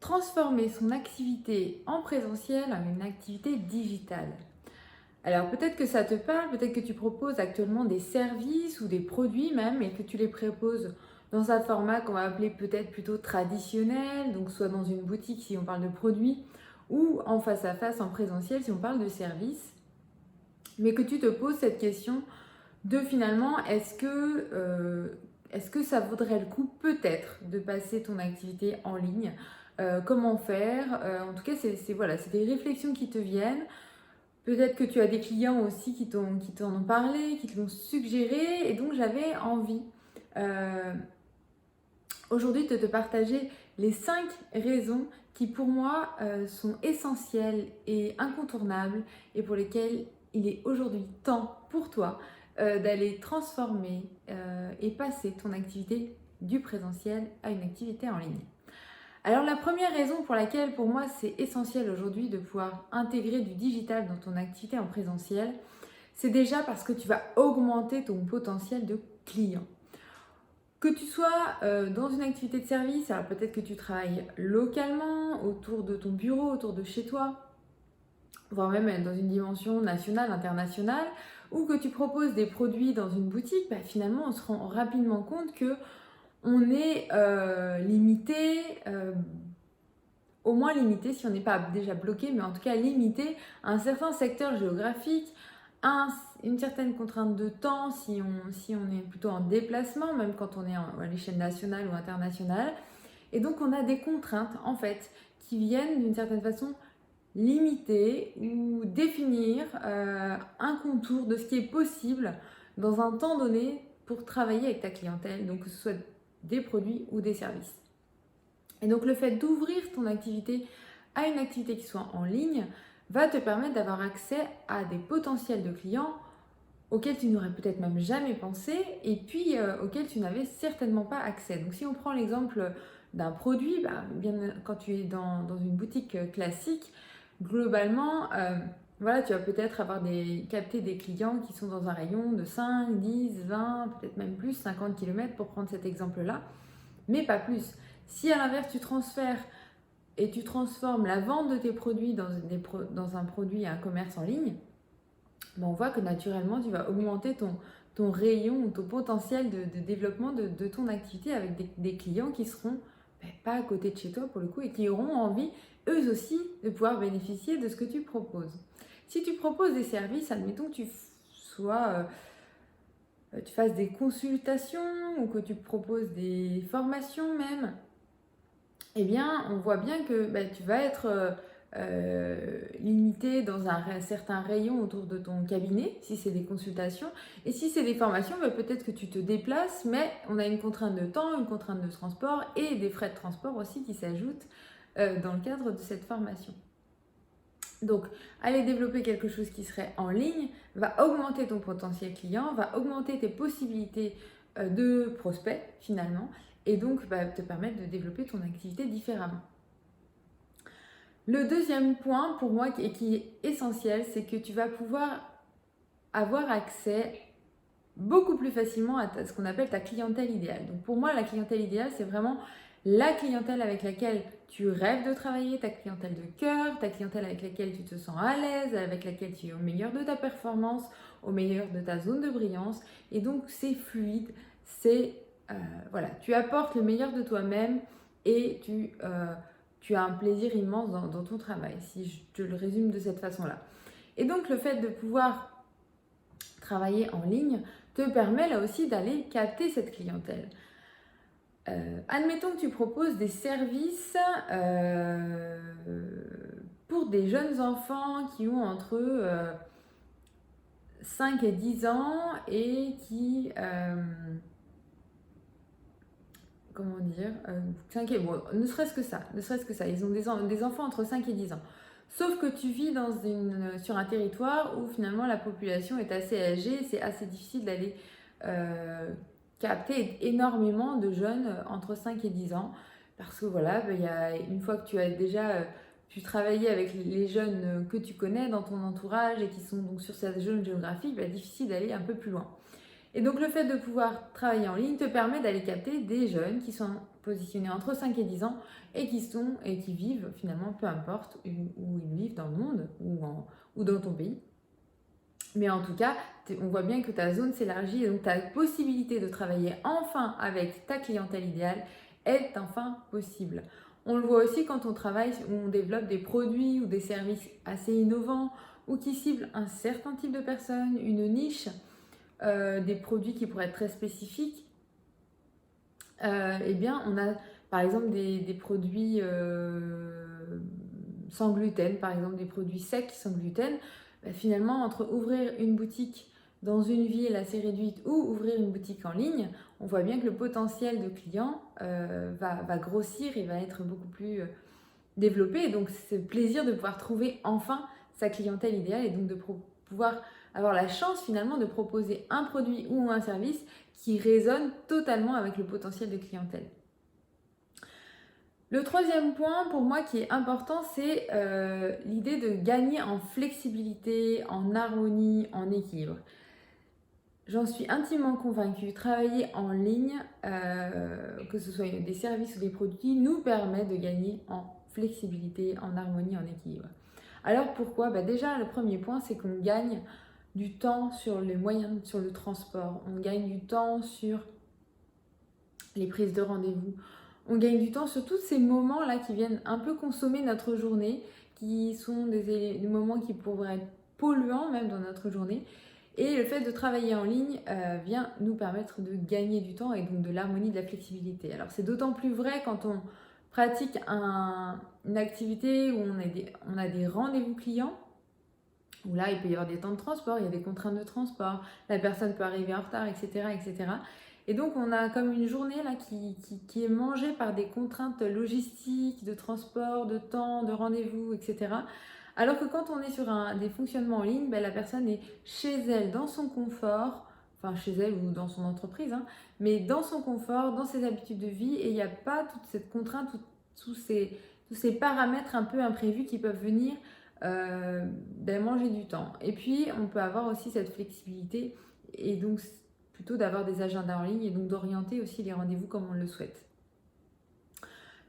transformer son activité en présentiel en une activité digitale. Alors peut-être que ça te parle, peut-être que tu proposes actuellement des services ou des produits même et que tu les proposes dans un format qu'on va appeler peut-être plutôt traditionnel, donc soit dans une boutique si on parle de produits ou en face à face en présentiel si on parle de services, mais que tu te poses cette question de finalement est-ce que ça vaudrait le coup peut-être de passer ton activité en ligne. Comment faire. En tout cas, voilà, c'est des réflexions qui te viennent. Peut-être que tu as des clients aussi qui t'en ont parlé, qui te l'ont suggéré. Et donc, j'avais envie aujourd'hui de te partager les 5 raisons qui, pour moi, sont essentielles et incontournables et pour lesquelles il est aujourd'hui temps pour toi d'aller transformer et passer ton activité du présentiel à une activité en ligne. Alors la première raison pour laquelle pour moi c'est essentiel aujourd'hui de pouvoir intégrer du digital dans ton activité en présentiel, c'est déjà parce que tu vas augmenter ton potentiel de client. Que tu sois dans une activité de service, alors peut-être que tu travailles localement, autour de ton bureau, autour de chez toi, voire même dans une dimension nationale, internationale, ou que tu proposes des produits dans une boutique, bah, finalement on se rend rapidement compte que on est limité, au moins limité si on n'est pas déjà bloqué, mais en tout cas limité à un certain secteur géographique, à une certaine contrainte de temps si on est plutôt en déplacement, même quand on est à l'échelle nationale ou internationale. Et donc on a des contraintes en fait qui viennent d'une certaine façon limiter ou définir un contour de ce qui est possible dans un temps donné pour travailler avec ta clientèle, donc que ce soit des produits ou des services. Et donc le fait d'ouvrir ton activité à une activité qui soit en ligne va te permettre d'avoir accès à des potentiels de clients auxquels tu n'aurais peut-être même jamais pensé et puis auxquels tu n'avais certainement pas accès. Donc si on prend l'exemple d'un produit, bah, bien, quand tu es dans une boutique classique, globalement, voilà, tu vas peut-être capter des clients qui sont dans un rayon de 5, 10, 20, peut-être même plus, 50 km pour prendre cet exemple-là, mais pas plus. Si à l'inverse tu transfères et tu transformes la vente de tes produits dans un produit, un commerce en ligne, ben on voit que naturellement tu vas augmenter ton rayon ou ton potentiel de développement de ton activité avec des clients qui seront pas à côté de chez toi pour le coup et qui auront envie eux aussi de pouvoir bénéficier de ce que tu proposes. Si tu proposes des services, admettons que tu fasses des consultations ou que tu proposes des formations même, eh bien, on voit bien que tu vas être limité dans un certain rayon autour de ton cabinet, si c'est des consultations. Et si c'est des formations, peut-être que tu te déplaces, mais on a une contrainte de temps, une contrainte de transport et des frais de transport aussi qui s'ajoutent dans le cadre de cette formation. Donc, aller développer quelque chose qui serait en ligne va augmenter ton potentiel client, va augmenter tes possibilités de prospect finalement, et donc va te permettre de développer ton activité différemment. Le deuxième point pour moi qui est essentiel, c'est que tu vas pouvoir avoir accès beaucoup plus facilement à ce qu'on appelle ta clientèle idéale. Donc pour moi, la clientèle idéale, c'est vraiment la clientèle avec laquelle tu rêves de travailler, ta clientèle de cœur, ta clientèle avec laquelle tu te sens à l'aise, avec laquelle tu es au meilleur de ta performance, au meilleur de ta zone de brillance. Et donc c'est fluide, voilà, tu apportes le meilleur de toi-même et tu as un plaisir immense dans ton travail, si je te le résume de cette façon-là. Et donc le fait de pouvoir travailler en ligne te permet là aussi d'aller capter cette clientèle. Admettons que tu proposes des services pour des jeunes enfants qui ont entre 5 et 10 ans et qui... comment dire, ne serait-ce que ça, ils ont des enfants entre 5 et 10 ans. Sauf que tu vis sur un territoire où finalement la population est assez âgée, c'est assez difficile d'aller capter énormément de jeunes entre 5 et 10 ans, parce que voilà, une fois que tu as déjà pu travailler avec les jeunes que tu connais dans ton entourage et qui sont donc sur cette zone géographique, difficile d'aller un peu plus loin. Et donc le fait de pouvoir travailler en ligne te permet d'aller capter des jeunes qui sont positionnés entre 5 et 10 ans et qui vivent finalement, peu importe où ils vivent dans le monde ou dans ton pays. Mais en tout cas, on voit bien que ta zone s'élargit et donc ta possibilité de travailler enfin avec ta clientèle idéale est enfin possible. On le voit aussi quand on travaille, où on développe des produits ou des services assez innovants ou qui ciblent un certain type de personnes, une niche, des produits qui pourraient être très spécifiques. Eh bien, on a par exemple des produits sans gluten, par exemple des produits secs sans gluten. Finalement, entre ouvrir une boutique dans une ville assez réduite ou ouvrir une boutique en ligne, on voit bien que le potentiel de clients va grossir et va être beaucoup plus développé. Et donc, c'est le plaisir de pouvoir trouver enfin sa clientèle idéale et donc de pouvoir avoir la chance finalement de proposer un produit ou un service qui résonne totalement avec le potentiel de clientèle. Le troisième point pour moi qui est important, c'est l'idée de gagner en flexibilité, en harmonie, en équilibre. J'en suis intimement convaincue, travailler en ligne, que ce soit des services ou des produits, nous permet de gagner en flexibilité, en harmonie, en équilibre. Alors pourquoi ? Déjà, le premier point, c'est qu'on gagne du temps sur les moyens, sur le transport, on gagne du temps sur les prises de rendez-vous, on gagne du temps sur tous ces moments-là qui viennent un peu consommer notre journée, qui sont des moments qui pourraient être polluants même dans notre journée. Et le fait de travailler en ligne vient nous permettre de gagner du temps et donc de l'harmonie, de la flexibilité. Alors c'est d'autant plus vrai quand on pratique une activité où on a des rendez-vous clients, où là il peut y avoir des temps de transport, il y a des contraintes de transport, la personne peut arriver en retard, etc. etc. Et donc, on a comme une journée là qui est mangée par des contraintes logistiques, de transport, de temps, de rendez-vous, etc. Alors que quand on est sur des fonctionnements en ligne, la personne est chez elle, dans son confort, enfin chez elle ou dans son entreprise, hein, mais dans son confort, dans ses habitudes de vie, et il n'y a pas toute cette contrainte, tous ces paramètres un peu imprévus qui peuvent venir manger du temps. Et puis, on peut avoir aussi cette flexibilité, et donc plutôt d'avoir des agendas en ligne et donc d'orienter aussi les rendez-vous comme on le souhaite.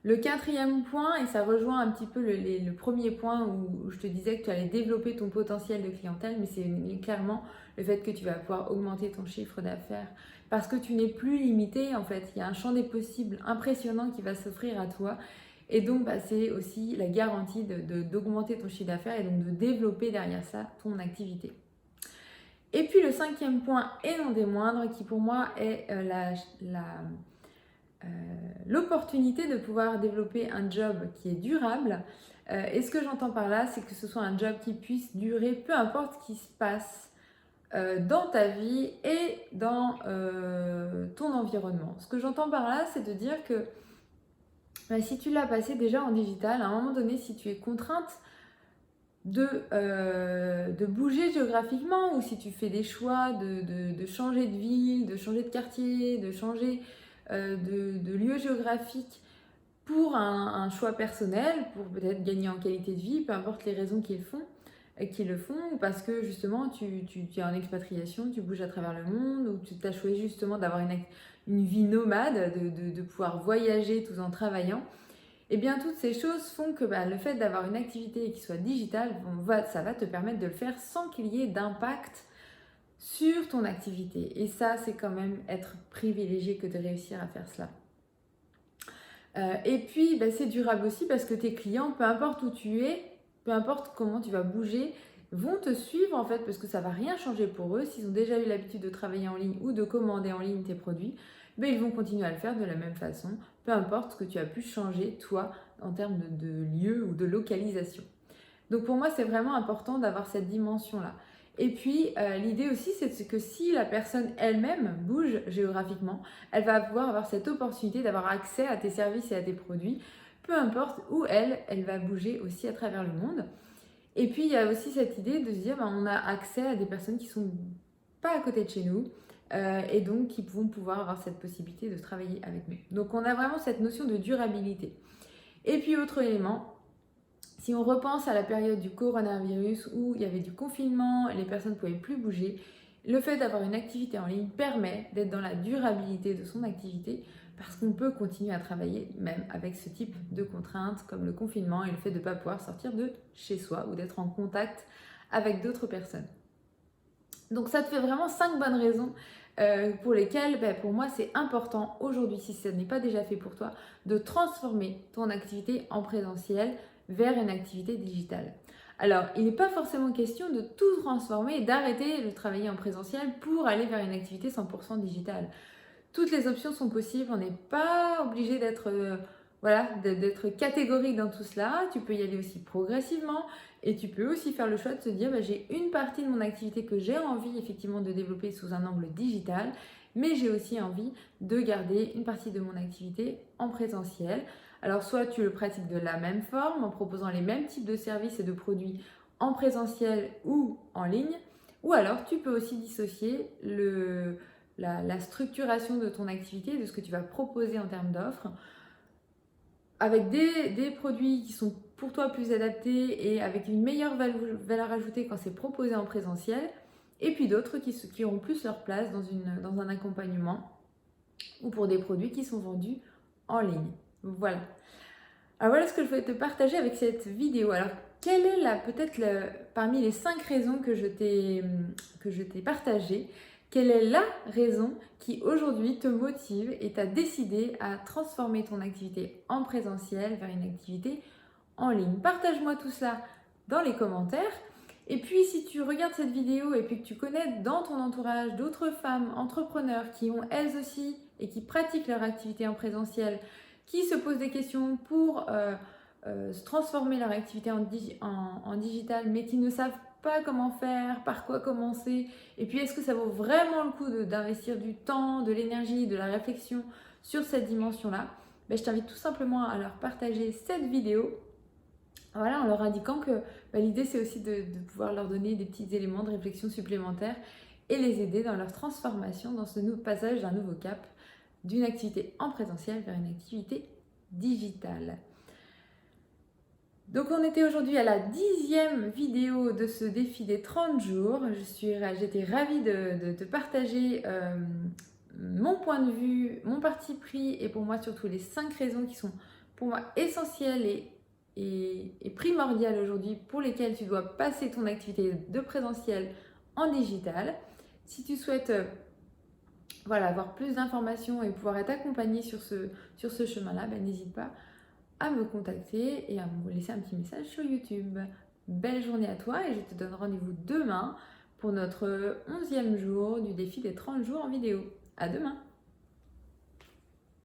Le quatrième point, et ça rejoint un petit peu le premier point où je te disais que tu allais développer ton potentiel de clientèle, mais c'est clairement le fait que tu vas pouvoir augmenter ton chiffre d'affaires parce que tu n'es plus limité en fait. Il y a un champ des possibles impressionnant qui va s'offrir à toi et donc c'est aussi la garantie d'augmenter ton chiffre d'affaires et donc de développer derrière ça ton activité. Et puis le cinquième point, et non des moindres, qui pour moi est l'opportunité de pouvoir développer un job qui est durable. Et ce que j'entends par là, c'est que ce soit un job qui puisse durer, peu importe ce qui se passe dans ta vie et dans ton environnement. Ce que j'entends par là, c'est de dire que si tu l'as passé déjà en digital, à un moment donné, si tu es contrainte de bouger géographiquement ou si tu fais des choix de changer de ville, de changer de quartier, de changer de lieu géographique pour un choix personnel, pour peut-être gagner en qualité de vie, peu importe les raisons qui le font, ou parce que justement tu es en expatriation, tu bouges à travers le monde, ou tu as choisi justement d'avoir une vie nomade, de pouvoir voyager tout en travaillant. Et bien toutes ces choses font que le fait d'avoir une activité qui soit digitale, ça va te permettre de le faire sans qu'il y ait d'impact sur ton activité. Et ça, c'est quand même être privilégié que de réussir à faire cela. Et puis, c'est durable aussi parce que tes clients, peu importe où tu es, peu importe comment tu vas bouger, vont te suivre en fait parce que ça ne va rien changer pour eux. S'ils ont déjà eu l'habitude de travailler en ligne ou de commander en ligne tes produits, ils vont continuer à le faire de la même façon, peu importe ce que tu as pu changer toi en termes de lieu ou de localisation. Donc pour moi, c'est vraiment important d'avoir cette dimension-là. Et puis, l'idée aussi, c'est que si la personne elle-même bouge géographiquement, elle va pouvoir avoir cette opportunité d'avoir accès à tes services et à tes produits, peu importe où elle va bouger aussi à travers le monde. Et puis, il y a aussi cette idée de se dire, on a accès à des personnes qui ne sont pas à côté de chez nous et donc qui vont pouvoir avoir cette possibilité de travailler avec nous. Donc, on a vraiment cette notion de durabilité. Et puis, autre élément, si on repense à la période du coronavirus où il y avait du confinement et les personnes ne pouvaient plus bouger, le fait d'avoir une activité en ligne permet d'être dans la durabilité de son activité parce qu'on peut continuer à travailler même avec ce type de contraintes comme le confinement et le fait de ne pas pouvoir sortir de chez soi ou d'être en contact avec d'autres personnes. Donc ça te fait vraiment 5 bonnes raisons pour lesquelles, pour moi, c'est important aujourd'hui, si ce n'est pas déjà fait pour toi, de transformer ton activité en présentiel vers une activité digitale. Alors, il n'est pas forcément question de tout transformer et d'arrêter de travailler en présentiel pour aller vers une activité 100% digitale. Toutes les options sont possibles, on n'est pas obligé d'être d'être catégorique dans tout cela. Tu peux y aller aussi progressivement et tu peux aussi faire le choix de se dire j'ai une partie de mon activité que j'ai envie effectivement de développer sous un angle digital, mais j'ai aussi envie de garder une partie de mon activité en présentiel. Alors soit tu le pratiques de la même forme en proposant les mêmes types de services et de produits en présentiel ou en ligne, ou alors tu peux aussi dissocier la structuration de ton activité, de ce que tu vas proposer en termes d'offres, avec des produits qui sont pour toi plus adaptés et avec une meilleure valeur ajoutée quand c'est proposé en présentiel, et puis d'autres qui auront plus leur place dans un accompagnement ou pour des produits qui sont vendus en ligne. Voilà. Alors voilà ce que je voulais te partager avec cette vidéo. Alors quelle est peut-être parmi les 5 raisons que je t'ai partagées, quelle est la raison qui aujourd'hui te motive et t'a décidé à transformer ton activité en présentiel vers une activité en ligne? Partage-moi tout cela dans les commentaires. Et puis si tu regardes cette vidéo et puis que tu connais dans ton entourage d'autres femmes entrepreneurs qui ont elles aussi et qui pratiquent leur activité en présentiel, qui se posent des questions pour se transformer leur activité en digital, mais qui ne savent pas comment faire, par quoi commencer, et puis est-ce que ça vaut vraiment le coup d'investir du temps, de l'énergie, de la réflexion sur cette dimension-là, je t'invite tout simplement à leur partager cette vidéo, voilà, en leur indiquant que l'idée c'est aussi de pouvoir leur donner des petits éléments de réflexion supplémentaires et les aider dans leur transformation, dans ce passage d'un nouveau cap, d'une activité en présentiel vers une activité digitale. Donc on était aujourd'hui à la 10e vidéo de ce défi des 30 jours. J'étais ravie de te partager mon point de vue, mon parti pris et pour moi surtout les 5 raisons qui sont pour moi essentielles et primordiales aujourd'hui pour lesquelles tu dois passer ton activité de présentiel en digital. Si tu souhaites avoir plus d'informations et pouvoir être accompagné sur ce chemin-là, n'hésite pas à me contacter et à me laisser un petit message sur YouTube. Belle journée à toi et je te donne rendez-vous demain pour notre 11e jour du défi des 30 jours en vidéo. À demain!